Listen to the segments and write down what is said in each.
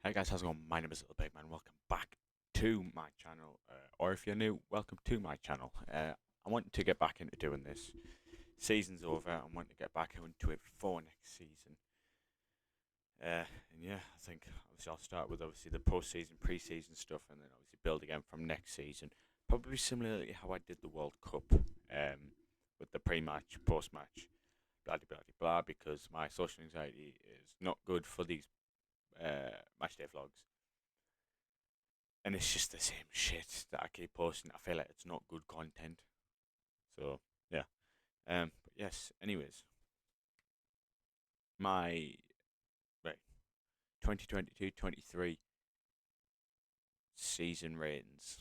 Hey guys, how's it going? My name is Little Big Man. Welcome back to my channel, or if you're new, welcome to my channel. I want to get back into doing this. Season's over. I want to get back into it for next season. And yeah, I think obviously I'll start with obviously the post-season, pre-season stuff, and then obviously build again from next season. Probably similarly how I did the World Cup, with the pre-match, post-match, blah blah blah blah. Because my social anxiety is not good for these match day vlogs, and it's just the same shit that I keep posting. I feel like it's not good content. So yeah. But yes. Anyways, my right 2022-23 season ratings,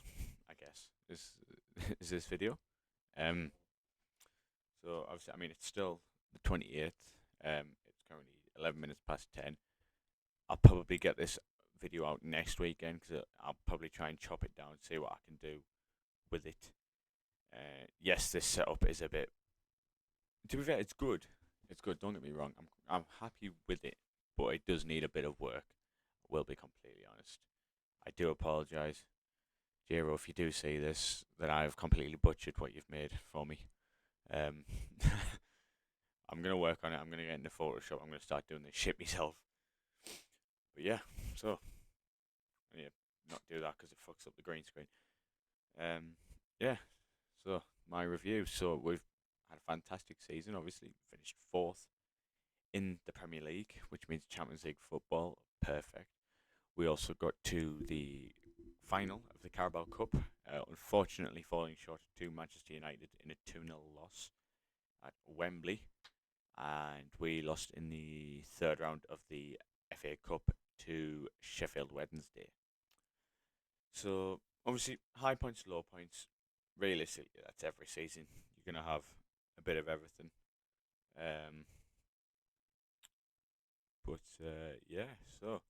I guess, is is this video. Um. So obviously, I mean, it's still the 28th. It's currently 11 minutes past 10. I'll probably get this video out next weekend because I'll probably try and chop it down, see what I can do with it. Yes, this setup is a bit. To be fair, it's good. It's good. Don't get me wrong. I'm happy with it, but it does need a bit of work. I will be completely honest. I do apologise, Jiro, if you do see this, that I've completely butchered what you've made for me. Um, I'm gonna work on it. I'm gonna get into Photoshop. I'm gonna start doing this shit myself. But yeah, so yeah, not do that because it fucks up the green screen. Yeah. So my review. So we've had a fantastic season. Obviously, finished fourth in the Premier League, which means Champions League football. Perfect. We also got to the final of the Carabao Cup, unfortunately falling short to Manchester United in a 2-0 loss at Wembley. And we lost in the third round of the FA Cup to Sheffield Wednesday. So obviously, high points, low points. Realistically, that's every season. You're gonna have a bit of everything. Um, but yeah, so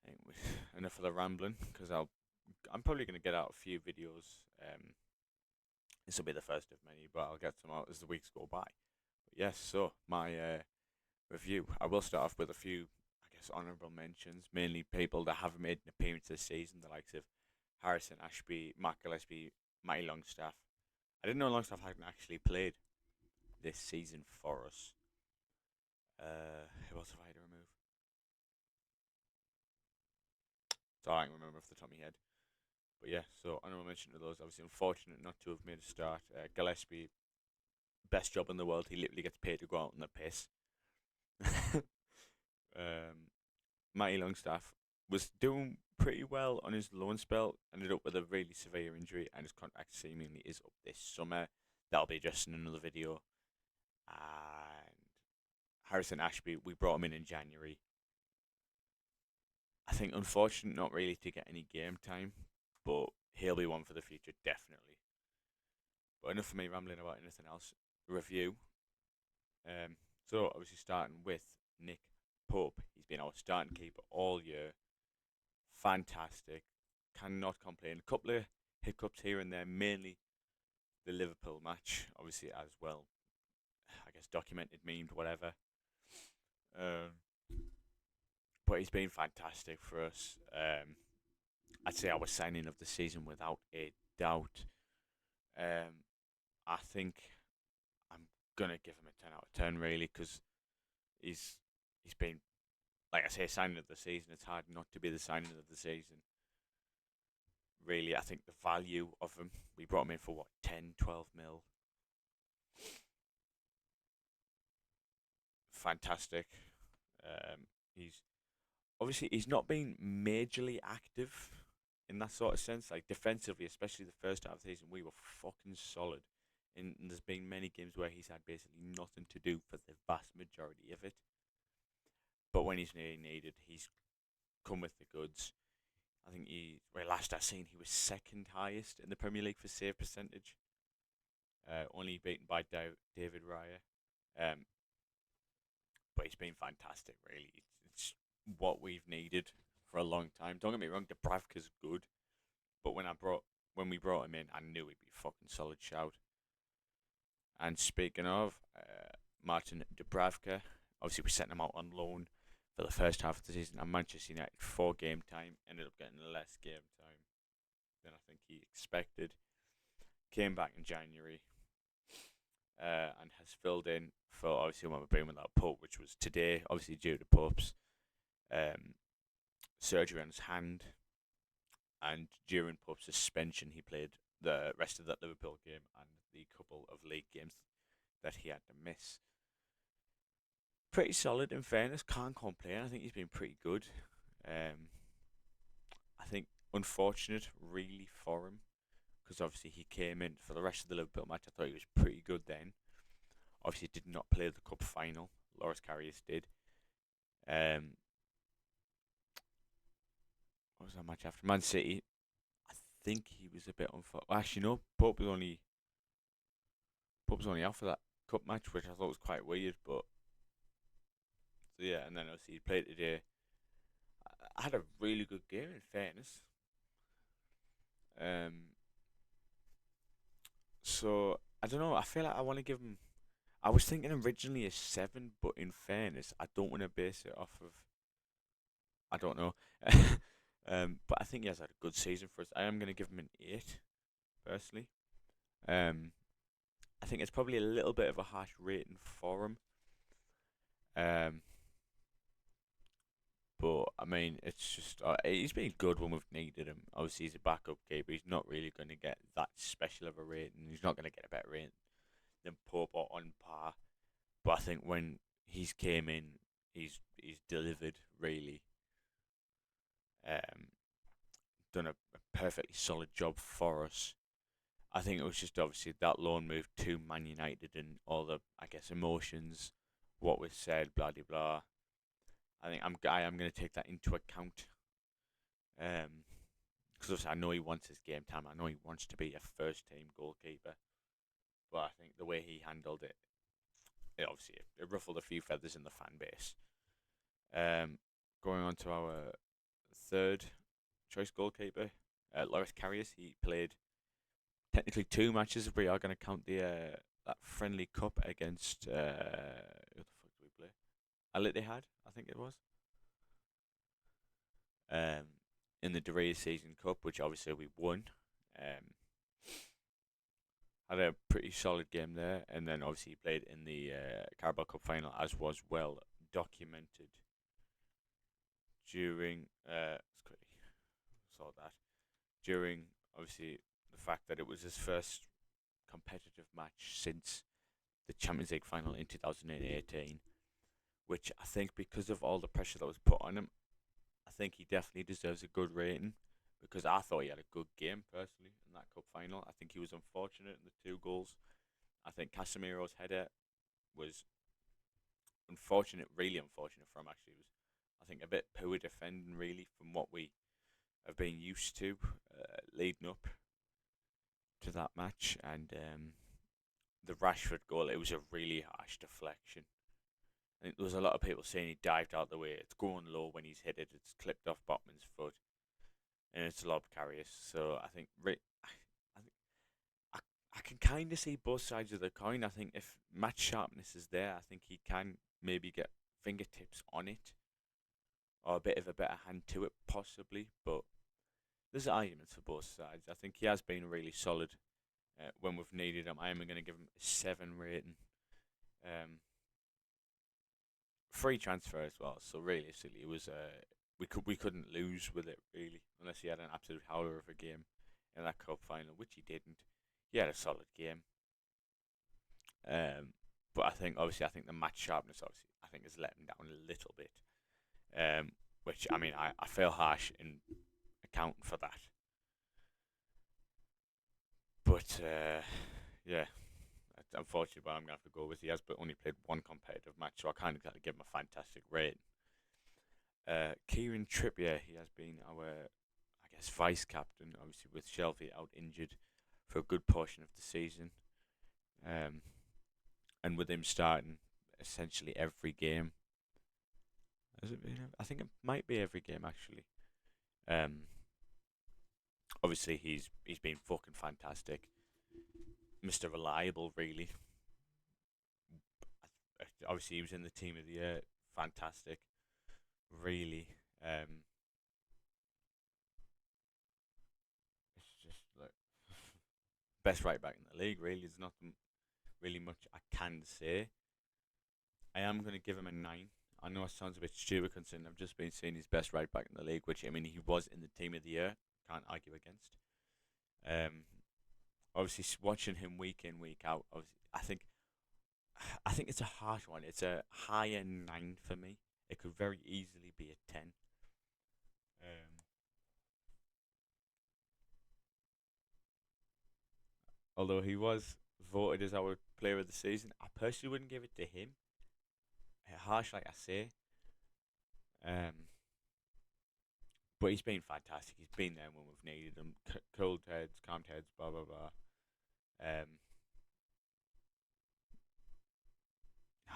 I think enough of the rambling because I'm probably gonna get out a few videos. This will be the first of many, but I'll get some out as the weeks go by. But yes, so my review. I will start off with a few, I guess, honourable mentions, mainly people that haven't made an appearance this season, the likes of Harrison Ashby, Mark Gillespie, Matty Longstaff. I didn't know Longstaff hadn't actually played this season for us. Who else have I had to remove? So I can't remember off the top of my head. But yeah, so honourable mention to those. Obviously, unfortunate not to have made a start. Gillespie, best job in the world. He literally gets paid to go out on the piss. Matty Longstaff was doing pretty well on his loan spell, ended up with a really severe injury, and his contract seemingly is up this summer. That'll be addressed in another video. And Harrison Ashby, we brought him in January. I think unfortunate not really to get any game time, but he'll be one for the future, definitely. But enough of me rambling about anything else. Review. So obviously starting with Nick Pope. He's been our starting keeper all year. Fantastic. Cannot complain. A couple of hiccups here and there, mainly the Liverpool match, obviously as well. I guess documented, memed, whatever. But he's been fantastic for us. I'd say our signing of the season without a doubt. I think I'm gonna give him a 10 out of 10 really because he's been, like I say, signing of the season. It's hard not to be the signing of the season. Really, I think the value of him, we brought him in for what, 10, 12 mil. Fantastic. He's obviously he's not been majorly active in that sort of sense. Like defensively, especially the first half of the season, we were fucking solid. And there's been many games where he's had basically nothing to do for the vast majority of it. But when he's needed, he's come with the goods. I think last I seen, he was second highest in the Premier League for save percentage, only beaten by David Raya. Um, but he's been fantastic, really. It's what we've needed for a long time. Don't get me wrong, Dubravka's good, but when we brought him in, I knew he'd be a fucking solid shout. And speaking of Martin Dubravka, obviously we sent him out on loan for the first half of the season, and Manchester United for game time ended up getting less game time than I think he expected. Came back in January and has filled in for obviously when we're playing without Pope, which was today, obviously due to Pope's surgery on his hand, and during Pope's suspension, he played the rest of that Liverpool game and the couple of league games that he had to miss. Pretty solid in fairness, can't complain. I think he's been pretty good. I think unfortunate really for him because obviously he came in for the rest of the Liverpool match. I thought he was pretty good then. Obviously did not play the cup final. Loris Karius did. What was that match after Man City? I think he was a bit unfortunate. Well, actually, no. Pope was only out for that cup match, which I thought was quite weird. But so yeah, and then obviously he played today. I had a really good game in fairness. So I don't know. I feel like I want to give him. I was thinking originally a 7, but in fairness, I don't want to base it off of. I don't know. But I think he has had a good season for us. I am going to give him an 8, personally. I think it's probably a little bit of a harsh rating for him. But I mean, it's just he's been good when we've needed him. Obviously, he's a backup keeper. He's not really going to get that special of a rating. He's not going to get a better rating than Pope or on par. But I think when he's came in, he's delivered really. Done a perfectly solid job for us. I think it was just obviously that loan move to Man United and all the emotions, what was said, blah blah blah. I think I am going to take that into account. Because I know he wants his game time. I know he wants to be a first team goalkeeper. But I think the way he handled it, obviously it ruffled a few feathers in the fan base. Going on to our third choice goalkeeper, Loris Karius. He played technically 2 matches if we are going to count the that friendly cup against who the fuck did we play? Al Ittihad, I think it was. In the Diriyah Season Cup, which obviously we won. Had a pretty solid game there, and then obviously he played in the Carabao Cup final, as was well documented during saw that during obviously the fact that it was his first competitive match since the Champions League final in 2018, which I think because of all the pressure that was put on him, I think he definitely deserves a good rating because I thought he had a good game personally in that cup final. I think he was unfortunate in the 2 goals. I think Casemiro's header was unfortunate, really unfortunate for him actually. It was, I think, a bit poor defending really from what we have been used to leading up to that match, and the Rashford goal, it was a really harsh deflection. I think there was a lot of people saying he dived out the way. It's going low when he's hit it. It's clipped off Botman's foot, and it's lobbed Karius. So I think I can kind of see both sides of the coin. I think if match sharpness is there, I think he can maybe get fingertips on it, or a bit of a better hand to it, possibly. But there's arguments for both sides. I think he has been really solid when we've needed him. I am going to give him a 7 rating. Free transfer as well. So realistically, it was we couldn't lose with it really, unless he had an absolute howler of a game in that cup final, which he didn't. He had a solid game. But I think the match sharpness I think has let him down a little bit. Which I mean I feel harsh in accounting for that. But yeah, unfortunately, but I'm gonna have to go with he has but only played 1 competitive match, so I kind of got to give him a fantastic rating. Kieran Trippier, he has been our, I guess, vice captain, obviously with Shelby out injured for a good portion of the season, and with him starting essentially every game. Has it been? I think it might be every game actually. Obviously he's been fucking fantastic, Mr. Reliable, really. Obviously he was in the team of the year, fantastic. really. Um, it's just like best right back in the league. Really, there's nothing really much I can say. I am going to give him a 9. I know it sounds a bit stupid considering I've just been seeing his best right back in the league, which I mean he was in the team of the year. Can't argue against. Um, obviously watching him week in week out, obviously, I think it's a harsh one. It's a higher 9 for me. It could very easily be a 10. Um, although he was voted as our player of the season, I personally wouldn't give it to him. Harsh, like I say. Um, but he's been fantastic. He's been there when we've needed him. Cold heads, calm heads, blah blah blah.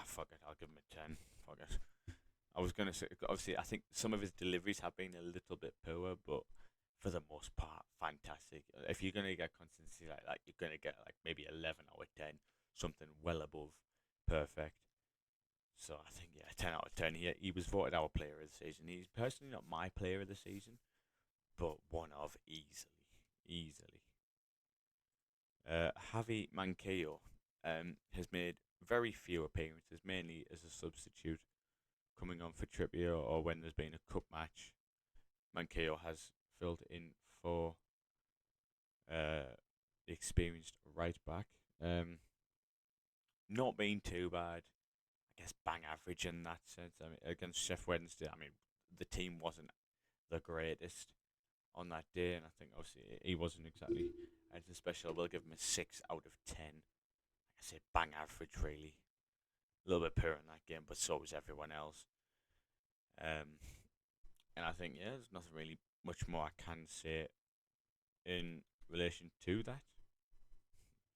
Fuck it. I'll give him a 10. Fuck it. I was gonna say, obviously, I think some of his deliveries have been a little bit poor, but for the most part, fantastic. If you're gonna get consistency like that, you're gonna get like maybe 11 out of 10, something well above perfect. So I think yeah, 10 out of 10. He was voted our player of the season. He's personally not my player of the season, but one of easily. Javi Manquillo has made very few appearances, mainly as a substitute, coming on for Trippier or when there's been a cup match. Manquillo has filled in for the experienced right back. Not being too bad. I guess bang average in that sense. I mean, against Sheff Wednesday, I mean, the team wasn't the greatest on that day, and I think obviously he wasn't exactly anything special. I will give him a 6 out of 10. Like I say, bang average, really. A little bit poor in that game, but so was everyone else. Um, and I think, yeah, there's nothing really much more I can say in relation to that.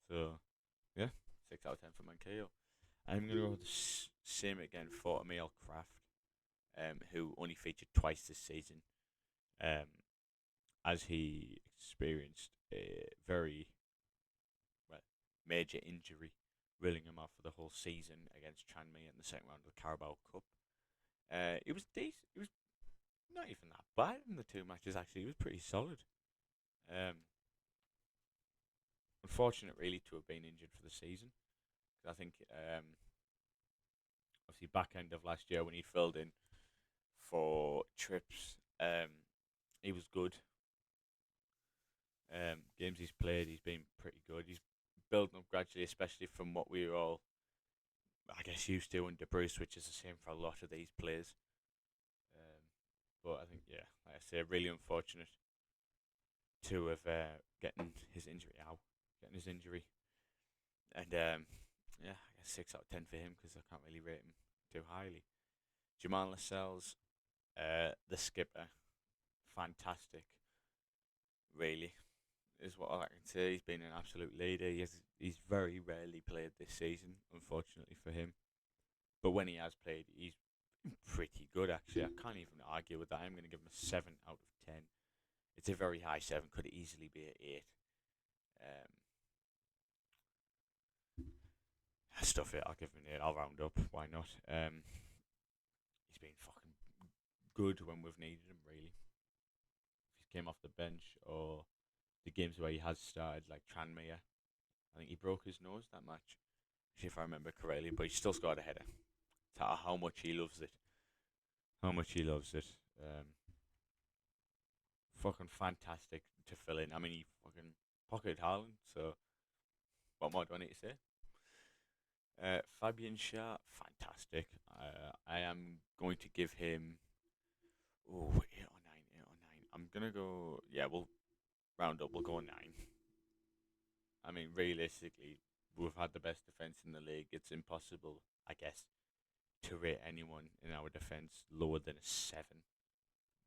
So, yeah, 6 out of 10 for Manquillo. I'm going to go with the same again for Emil Kraft, who only featured twice this season, um, as he experienced a very well major injury, ruling him off for the whole season against Tranmere in the second round of the Carabao Cup. It was decent. It was not even that bad in the two matches. Actually, it was pretty solid. Um, unfortunate, really, to have been injured for the season. I think, obviously, back end of last year when he filled in for trips, he was good. Games he's played, he's been pretty good. He's building up gradually, especially from what we were all, I guess, used to under Bruce, which is the same for a lot of these players. Um, but I think, yeah, like I say, really unfortunate to have getting his injury out, getting his injury, and yeah, I guess 6 out of 10 for him because I can't really rate him too highly. Jamal Lascelles, the skipper, fantastic, really, is what I can say. He's been an absolute leader. He's very rarely played this season, unfortunately for him. But when he has played, he's been pretty good actually. I can't even argue with that. I'm going to give him a 7 out of 10. It's a very high 7. Could easily be an 8. Um, stuff it. I'll give him an 8. I'll round up. Why not? He's been fucking good when we've needed him. Really. If he came off the bench or the games where he has started, like Tranmere, I think he broke his nose that match, if I remember correctly. But he still scored a header. How much he loves it. How much he loves it. Fucking fantastic to fill in. I mean, he fucking pocketed Haaland, so what more do I need to say? Fabian Shah, fantastic. I am going to give him 8 or 9, 8 or 9. I'm gonna go. Yeah, we'll round up. We'll go 9. I mean, realistically, we've had the best defense in the league. It's impossible, I guess, to rate anyone in our defense lower than a 7,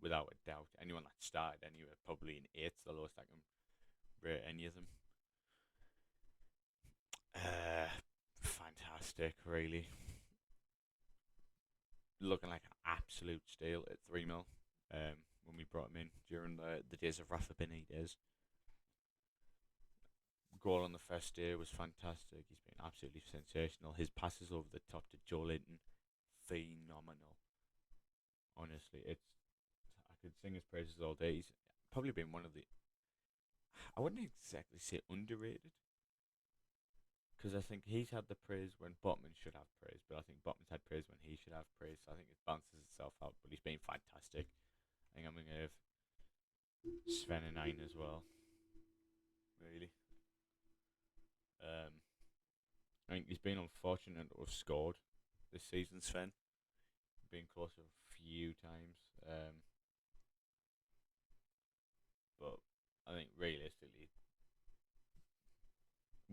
without a doubt. Anyone that started anyway, probably an 8's the lowest I can rate any of them. Fantastic, really. Looking like an absolute steal at 3 mil. When we brought him in during the days of Rafa Benitez. Goal on the first day was fantastic. He's been absolutely sensational. His passes over the top to Joe Linton, phenomenal. Honestly, I could sing his praises all day. He's probably been one of the, I wouldn't exactly say underrated, because I think he's had the praise when Botman should have praise, but I think Botman's had praise when he should have praise. So I think it balances itself out. But he's been fantastic. I think I'm gonna give Sven a 9 as well. Really, I think he's been unfortunate to have scored this season. Sven been close a few times, but I think realistically,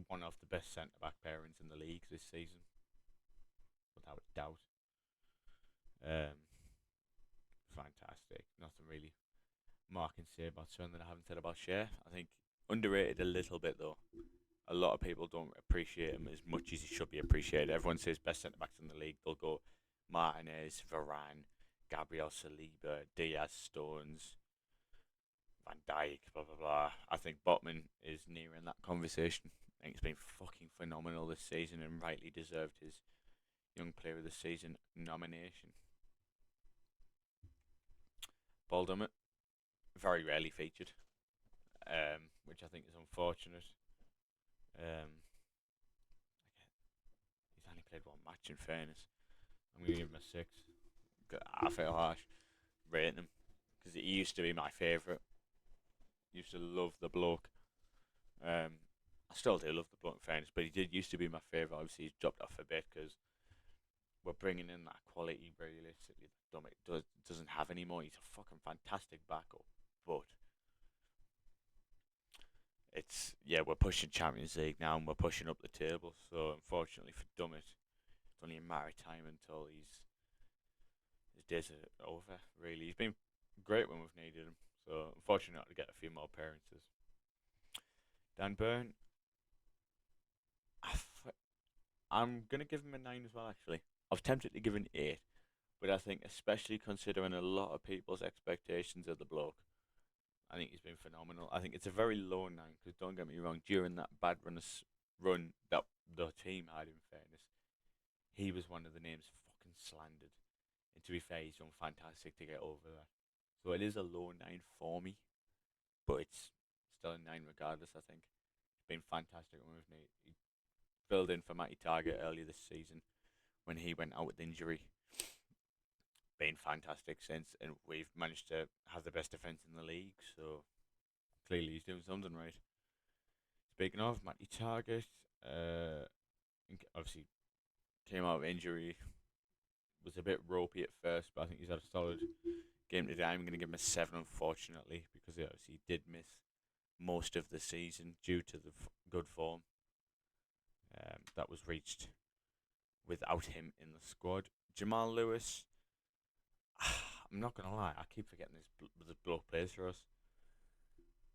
one of the best centre back pairings in the league this season, without a doubt. Um, Fantastic. Nothing really more I can say about Sven that I haven't said about Shea. I think underrated a little bit though. A lot of people don't appreciate him as much as he should be appreciated. Everyone says best centre backs in the league. They'll go Martinez, Varane, Gabriel Saliba, Diaz, Stones, Van Dijk, blah blah blah. I think Botman is nearing that conversation. I think he's been fucking phenomenal this season and rightly deserved his Young Player of the Season nomination. Baldomet, very rarely featured, which I think is unfortunate. Um, he's only played one match in fairness. I'm going to give him a 6. I feel harsh rating him because he used to be my favourite. Used to love the bloke. I still do love the bloke in fairness, but he did used to be my favourite. Obviously, he's dropped off a bit because we're bringing in that quality realistically that Dummett doesn't have anymore. He's a fucking fantastic backup, but we're pushing Champions League now and we're pushing up the table. So unfortunately for Dummett, it's only a matter of time until his days are over. Really, he's been great when we've needed him. So unfortunately, not to get a few more appearances. Dan Burn, I'm gonna give him a 9 as well. Actually, I was tempted to give an 8, but I think especially considering a lot of people's expectations of the bloke, I think he's been phenomenal. I think it's a very low 9 because don't get me wrong, during that bad run that the team had, in fairness, he was one of the names fucking slandered. And to be fair, he's done fantastic to get over that. So it is a low 9 for me, but it's still a 9 regardless. I think it's been fantastic when we've made. He filled in for Matty Target earlier this season when he went out with injury. Been fantastic since, and we've managed to have the best defence in the league. So clearly, he's doing something right. Speaking of Matty Target, obviously came out of injury, was a bit ropey at first, but I think he's had a solid game today. I'm going to give him a 7, unfortunately, because he obviously did miss most of the season due to the good form that was reached without him in the squad. Jamal Lewis, I'm not going to lie, I keep forgetting this bloke plays for us.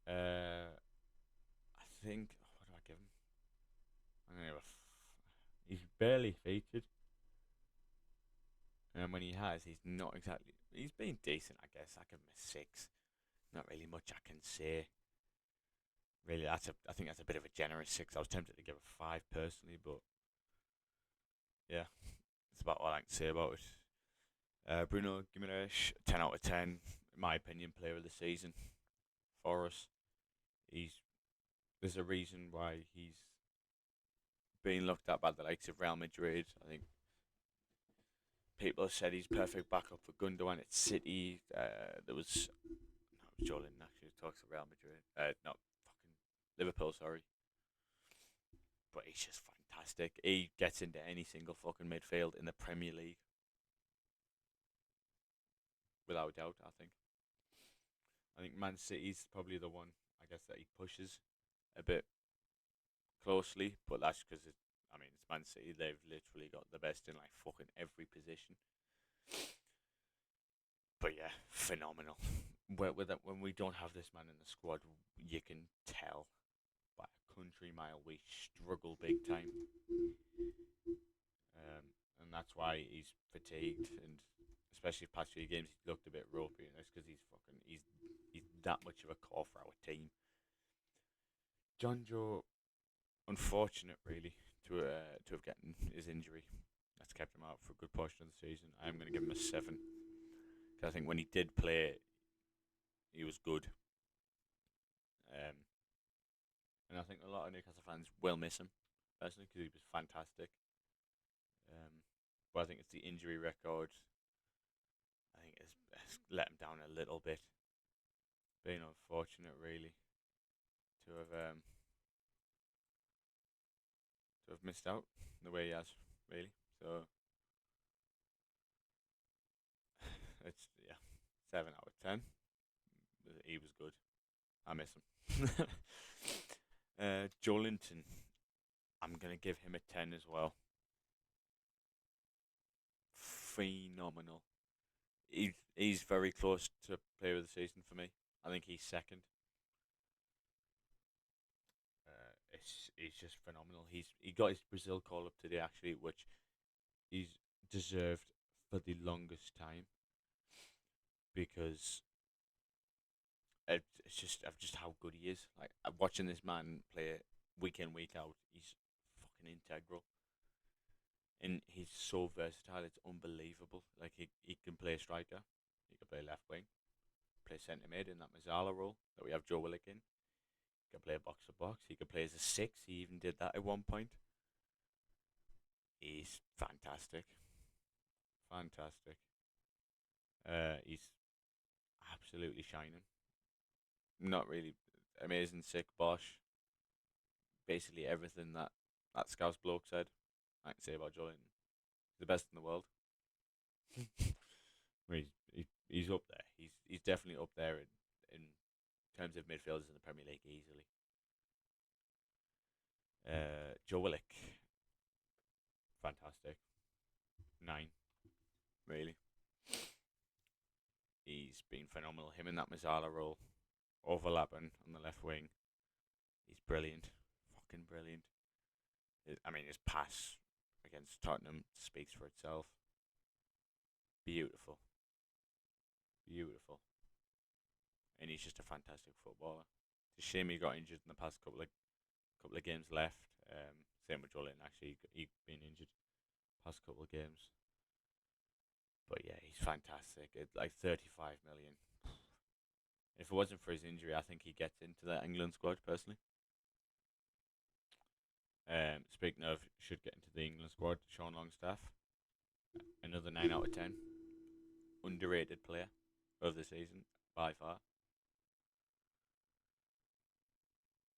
I think, what do I give him? I'm going to give he's barely featured. And when he has, he's not exactly. He's been decent, I guess. I give him a 6. Not really much I can say. Really, I think that's a bit of a generous 6. I was tempted to give a 5 personally, but yeah, that's about all I can say about it. Bruno Guimaraes, 10 out of 10. In my opinion, player of the season for us. There's a reason why he's being looked at by the likes of Real Madrid. I think people have said he's perfect backup for Gundogan at City. There was Joe Linton actually talks about Real Madrid. Not fucking Liverpool, sorry. But he's just fantastic. He gets into any single fucking midfield in the Premier League. Without doubt, I think. I think Man City's probably the one, I guess, that he pushes a bit closely. But that's because, it's Man City. They've literally got the best in like fucking every position. But yeah, phenomenal. When we don't have this man in the squad, you can tell by a country mile we struggle big time. And that's why he's fatigued, and especially past few games he looked a bit ropey, and that's because he's that much of a core for our team. John Joe, unfortunate really to have gotten his injury. That's kept him out for a good portion of the season. I'm going to give him a 7 I think when he did play, he was good. Um, and I think a lot of Newcastle fans will miss him personally because he was fantastic. Um, but I think it's the injury record. I think it's let him down a little bit. Been unfortunate, really, to have missed out the way he has, really. So it's, yeah, 7 out of 10. He was good. I miss him. Joe Linton, I'm gonna give him a 10 as well. Phenomenal. He's very close to player of the season for me. I think he's second. He's just phenomenal. He got his Brazil call up today actually, which he's deserved for the longest time because it's just how good he is. Like watching this man play week in week out, he's fucking integral, and he's so versatile. It's unbelievable. Like he can play striker, he can play left wing, play centre mid in that Mazzala role that we have Joe Willock in. He can play box to box. He can play as a six. He even did that at one point. He's fantastic, fantastic. He's absolutely shining. Not really amazing, sick, bosh. Basically everything that Scouse bloke said, I can say about Joe Linton. The best in the world. He's up there. He's definitely up there in terms of midfielders in the Premier League easily. Joe Willock, fantastic. 9, really. He's been phenomenal. Him in that Mazzala role, overlapping on the left wing. He's brilliant. Fucking brilliant. I mean, his pass against Tottenham speaks for itself. Beautiful. Beautiful. And he's just a fantastic footballer. It's a shame he got injured in the past couple of games left. Same with Joe Linton, actually. He been injured past couple of games. But yeah, he's fantastic. It's like 35 million. If it wasn't for his injury, I think he gets into the England squad personally. Speaking of, should get into the England squad, Sean Longstaff, another 9 out of 10. Underrated player of the season by far.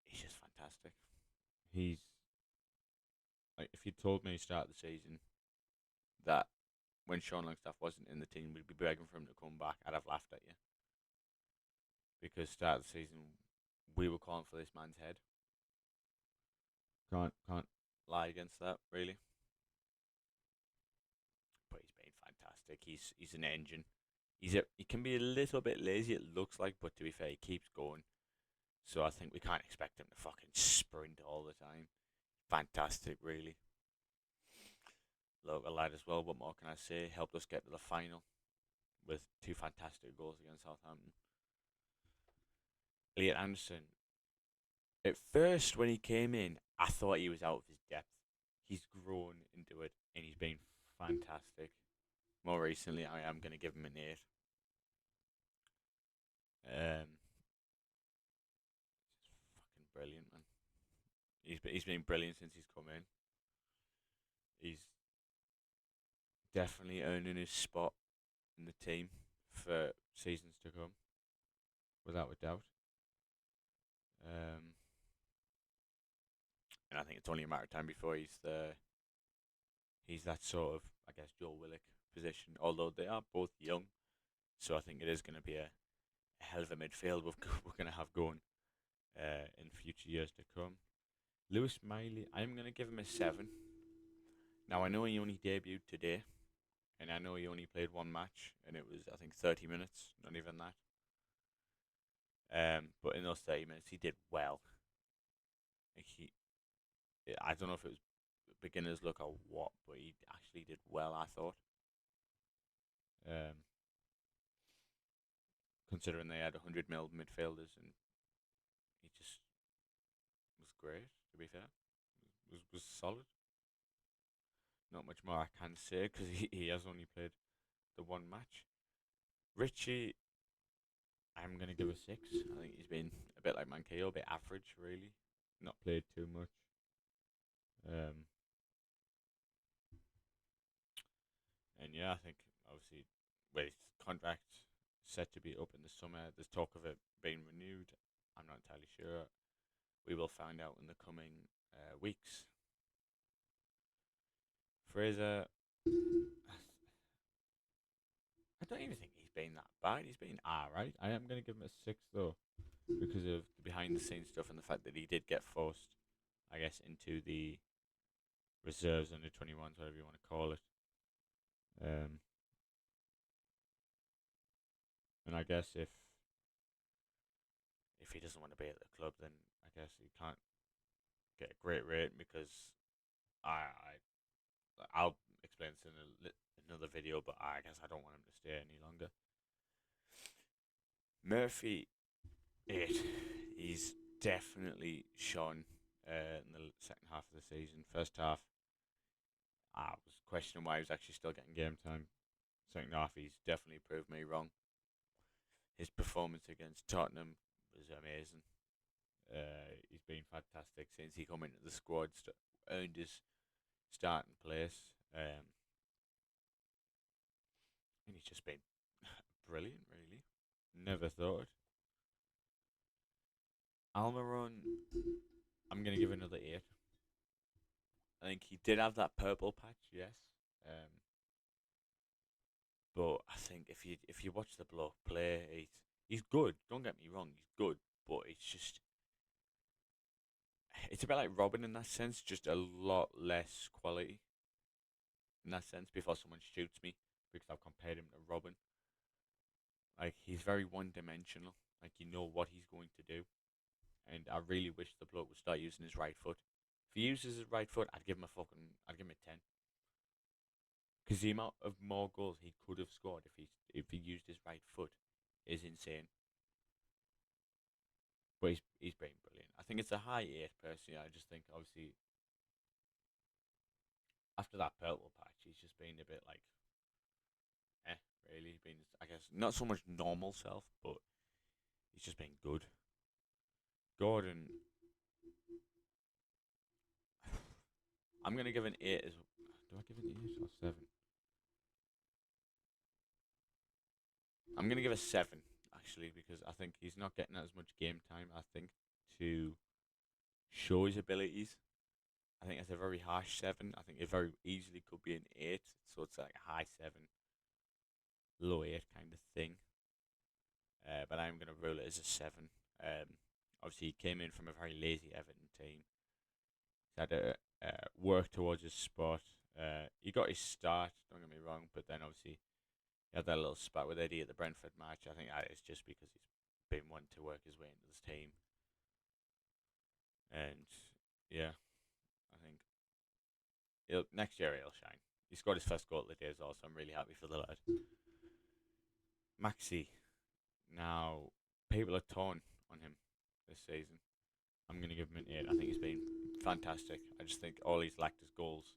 He's just fantastic. He's like, if you told me start of the season that when Sean Longstaff wasn't in the team, we'd be begging for him to come back, I'd have laughed at you. Because start of the season, we were calling for this man's head. Can't lie against that, really. But he's been fantastic. He's an engine. He can be a little bit lazy, it looks like, but to be fair, he keeps going. So I think we can't expect him to fucking sprint all the time. Fantastic, really. Local lad as well. What more can I say? Helped us get to the final with 2 fantastic goals against Southampton. Elliot Anderson. At first, when he came in, I thought he was out of his depth. He's grown into it, and he's been fantastic. More recently, I am going to give him an 8. Fucking brilliant, man. He's been brilliant since he's come in. He's definitely earning his spot in the team for seasons to come, without a doubt. And I think it's only a matter of time before he's that sort of, I guess, Joe Willock position. Although they are both young, so I think it is going to be a hell of a midfield we're going to have going in future years to come. Lewis Miley, I'm going to give him a 7. Now I know he only debuted today, and I know he only played 1 match, and it was, I think, 30 minutes, not even that. But in those 30 minutes, he did well. Like I don't know if it was beginner's luck or what, but he actually did well, I thought. Considering they had 100 mil midfielders, and he just was great. To be fair, was solid. Not much more I can say because he has only played the 1 match. Richie, I'm gonna give a 6. I think he's been a bit like Mankayo, a bit average, really. Not played too much. Um, and yeah, I think obviously with his contract set to be up in the summer, there's talk of it being renewed. I'm not entirely sure. We will find out in the coming weeks. Fraser, I don't even think he's been that bad. He's been alright. I am going to give him a 6 though, because of the behind the scenes stuff and the fact that he did get forced, I guess, into the reserves under 21s, whatever you want to call it. Um, and I guess if he doesn't want to be at the club, then I guess he can't get a great rating because I'll explain this in another video, but I guess I don't want him to stay any longer. Murphy, 8. He's definitely shone in the second half of the season. First half, I was questioning why he was actually still getting game time. Second half, he's definitely proved me wrong. His performance against Tottenham was amazing. He's been fantastic since he come into the squad, earned his starting place, and he's just been brilliant, really. Never thought. Almiron, I'm going to give another 8. I think he did have that purple patch, yes. But I think if you watch the bloke play, he's good. Don't get me wrong, he's good. But it's a bit like Robin in that sense, just a lot less quality in that sense. Before someone shoots me, because I've compared him to Robin. Like he's very one-dimensional. Like you know what he's going to do, and I really wish the bloke would start using his right foot. If he uses his right foot, I'd give him a 10. Because the amount of more goals he could have scored if he used his right foot is insane. But he's been brilliant. I think it's a high 8 personally. I just think obviously after that purple patch, he's just been a bit like, really. Been, I guess, not so much normal self, but he's just been good. Gordon, I'm gonna give an 8 as. Do I give it an 8 or 7? I'm gonna give a 7 actually because I think he's not getting as much game time. I think to show his abilities. I think it's a very harsh 7. I think it very easily could be an 8. So it's like a high 7, low 8 kind of thing. But I'm going to rule it as a 7. Obviously, he came in from a very lazy Everton team. He had to work towards his spot. He got his start, don't get me wrong, but then obviously he had that little spat with Eddie at the Brentford match. I think that is just because he's been wanting to work his way into this team. And yeah, I think next year he'll shine. He scored his first goal of the day as well, so I'm really happy for the lad. Maxi. Now, people are torn on him this season. I'm going to give him an 8. I think he's been fantastic. I just think all he's lacked is goals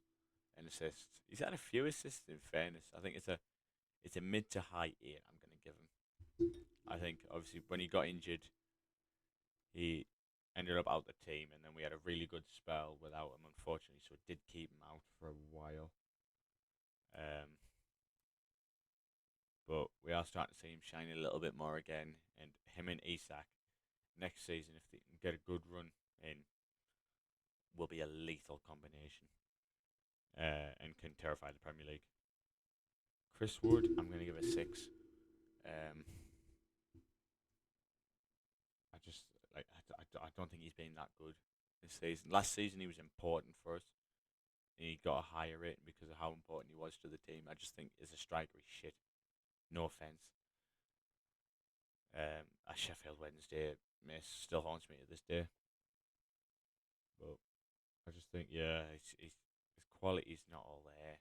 and assists. He's had a few assists in fairness. I think it's a mid to high 8 I'm going to give him. I think obviously when he got injured, he ended up out the team, and then we had a really good spell without him, unfortunately, so it did keep him out for a while. But we are starting to see him shine a little bit more again, and him and Isak next season, if they can get a good run in, will be a lethal combination and can terrify the Premier League. Chris Wood, I'm going to give a 6. I don't think he's been that good this season. Last season he was important for us. He got a higher rating because of how important he was to the team. I just think as a striker he's shit. No offense. A Sheffield Wednesday miss still haunts me to this day. But I just think, yeah, his quality's not all there.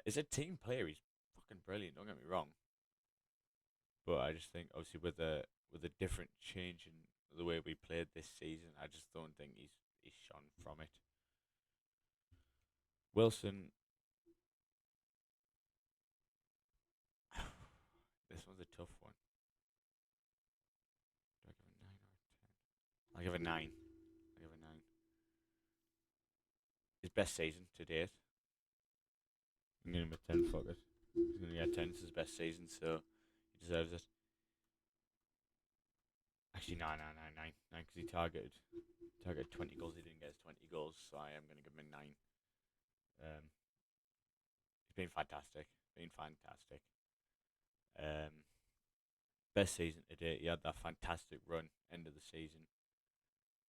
As a team player, he's fucking brilliant. Don't get me wrong. But I just think, obviously, with a different change in the way we played this season, I just don't think he's shone from it. Wilson, This one's a tough one. Do I give a 9 or a 10? I'll give a 9. I'll give a 9. His best season to date. I'm giving him a 10. Fuck it. He's gonna get 10. It's his best season, so he deserves it. Actually, no, 9, 9, because he targeted 20 goals. He didn't get his 20 goals, so I am gonna give him a 9. Um, he's been fantastic. Um, best season to date. He had that fantastic run end of the season.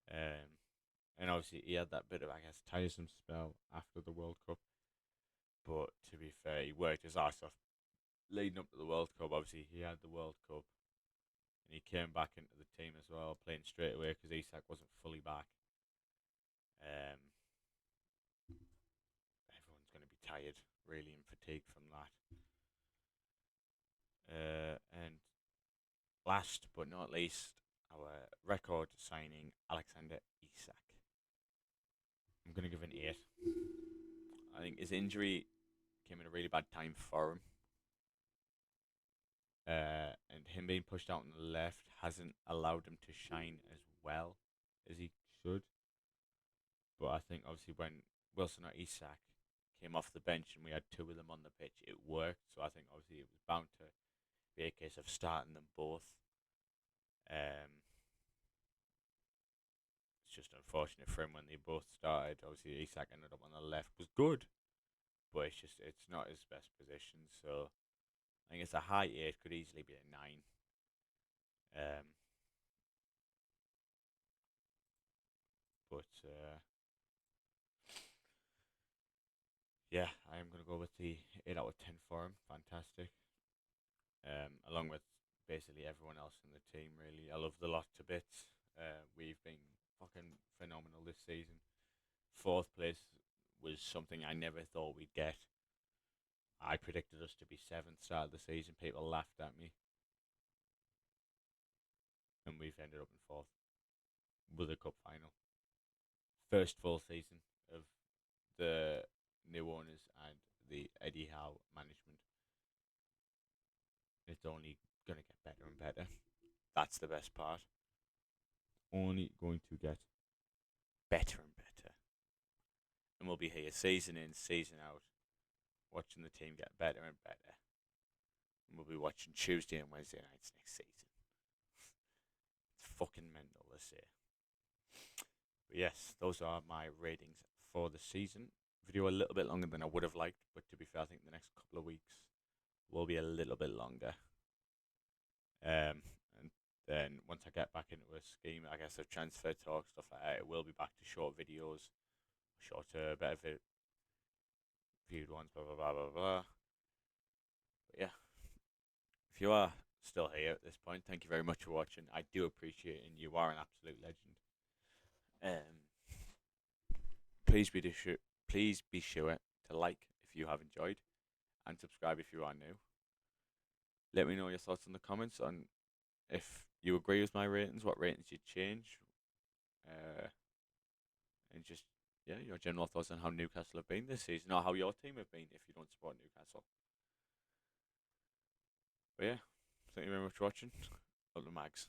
And obviously he had that bit of, I guess, tiresome spell after the World Cup. But to be fair, he worked his arse off leading up to the World Cup. Obviously, he had the World Cup, and he came back into the team as well, playing straight away because Isak wasn't fully back. Everyone's going to be tired, really, and fatigued from that. And last but not least, our record signing, Alexander Isak. I'm going to give an 8. I think his injury came at a really bad time for him. And him being pushed out on the left hasn't allowed him to shine as well as he should. But I think obviously when Wilson or Isak came off the bench and we had two of them on the pitch, it worked. So I think obviously it was bound to be a case of starting them both. It's just unfortunate for him when they both started. Obviously Isak ended up on the left, was good, but it's not his best position. So I think it's a high 8, could easily be a 9. Yeah, I am going to go with the 8 out of 10 for him. Fantastic. Along with basically everyone else in the team, really. I love the lot to bits. We've been fucking phenomenal this season. 4th place was something I never thought we'd get. I predicted us to be 7th start of the season. People laughed at me. And we've ended up in 4th with a cup final. First full season of the new owners and the Eddie Howe management. It's only going to get better and better. That's the best part. Only going to get better and better. And we'll be here season in, season out, watching the team get better and better. And we'll be watching Tuesday and Wednesday nights next season. It's fucking mental this year. But yes, those are my ratings for the season. Video a little bit longer than I would have liked, but to be fair, I think the next couple of weeks will be a little bit longer. And then once I get back into a scheme, I guess of transfer talk, stuff like that, it will be back to short videos, shorter, better viewed ones, blah, blah, blah, blah, blah. But yeah, if you are still here at this point, thank you very much for watching. I do appreciate it, and you are an absolute legend. Please be sure to like if you have enjoyed, and subscribe if you are new. Let me know your thoughts in the comments on if you agree with my ratings, what ratings you'd change, and just your general thoughts on how Newcastle have been this season, or how your team have been if you don't support Newcastle. But yeah, thank you very much for watching. Up the mags.